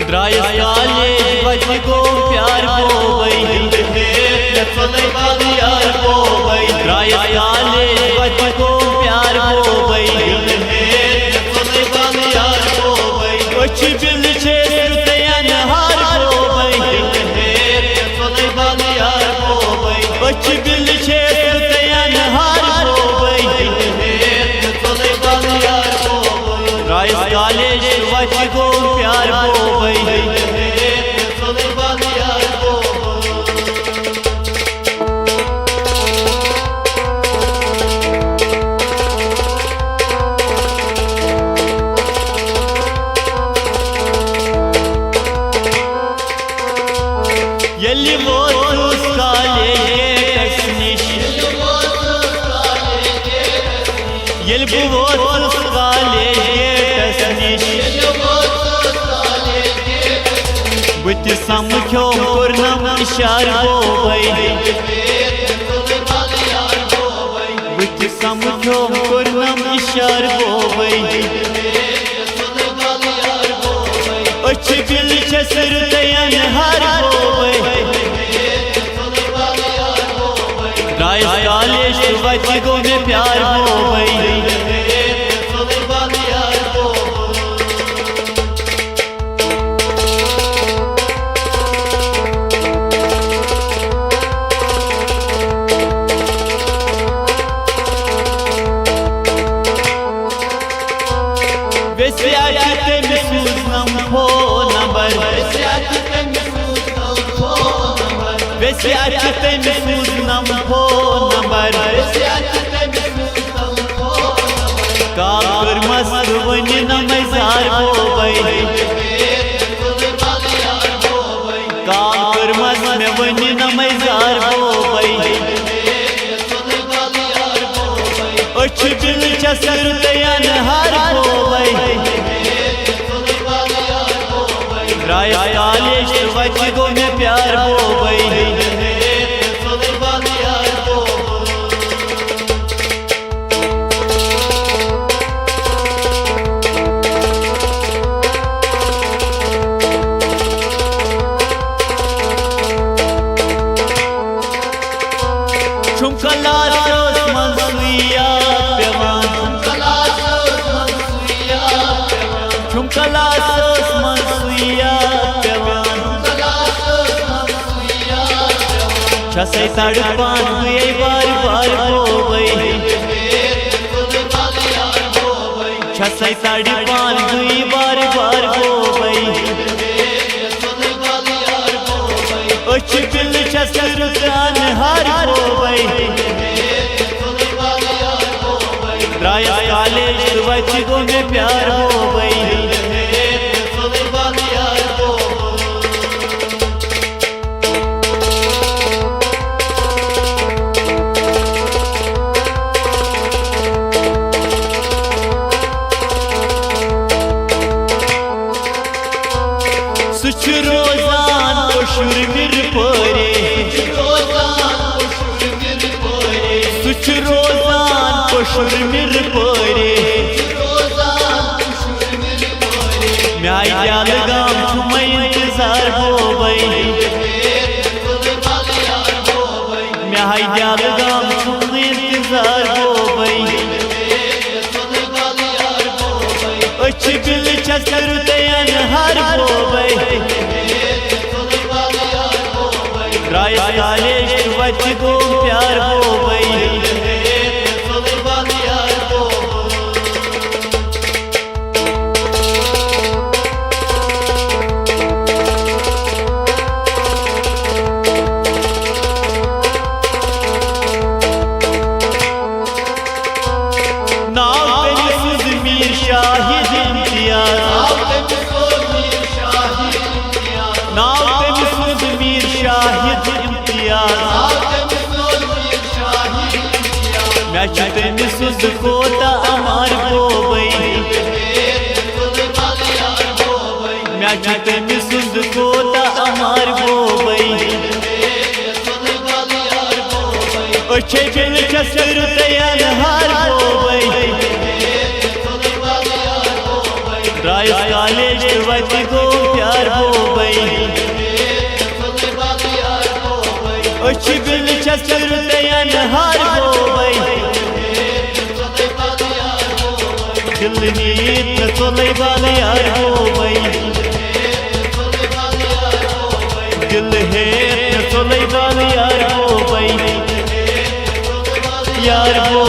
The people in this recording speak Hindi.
द्रायस कॉलेज बच गो प्यार बोबई चले बाली यार बोबई द्रायस कॉलेज बच गो प्यार बोबई चले बाली यार बोबई कुछ बिल छे सुतयन हार बोबई चले बाली यार बोबई कुछ बिल छे सुतयन हार बोबई चले बाली यार बोबई द्रायस कॉलेज बच गो प्यार बोबई चले बाली यार यली वोतुस कॉलेज निश यली वोतुस कॉलेज निश बुत समझो कुरनम इशार बोबई बुत समझो कुरनम इशार बोबई अच्छ दिल छसर दयन हार बोबई द्रायस कॉलेज बच गो में प्यार बोबई काकर मस्त वनी नमजार बोबई काकर मस्त में वनी नमजार बोबई अच्छ दिल छसर दयन हार बोबई द्रायस कॉलेज बच गो में प्यार बोबई छसै तड़पान हुए बार बार बोबई छसै तड़पान हुई बार बार बोबई अच्छ दिल छसर जान हार बोबई द्रायस कॉलेज बच गो में प्यार बोबई सुच रोजान शुरमिर परे सुच रोजान शुरमिर परे म्याई याल गाम छुमै इंतजार बोबई म्याई याल गाम छुमै इंतजार बोबई अच्छ दिल छसर दयन हार बोबई द्रायस कॉलेज बच गो प्यार बोबई कोता अमार बोबई कोता अमार बोबई अच्छे दिल छसर दयन हार बोबई द्रायस कॉलेज तो वत गो प्यार हो बई अच बिल छतर तयन हार हो बई दिल नीत सोले बाल यार हो बई दिल है सोले बाल यार हो बई यार हो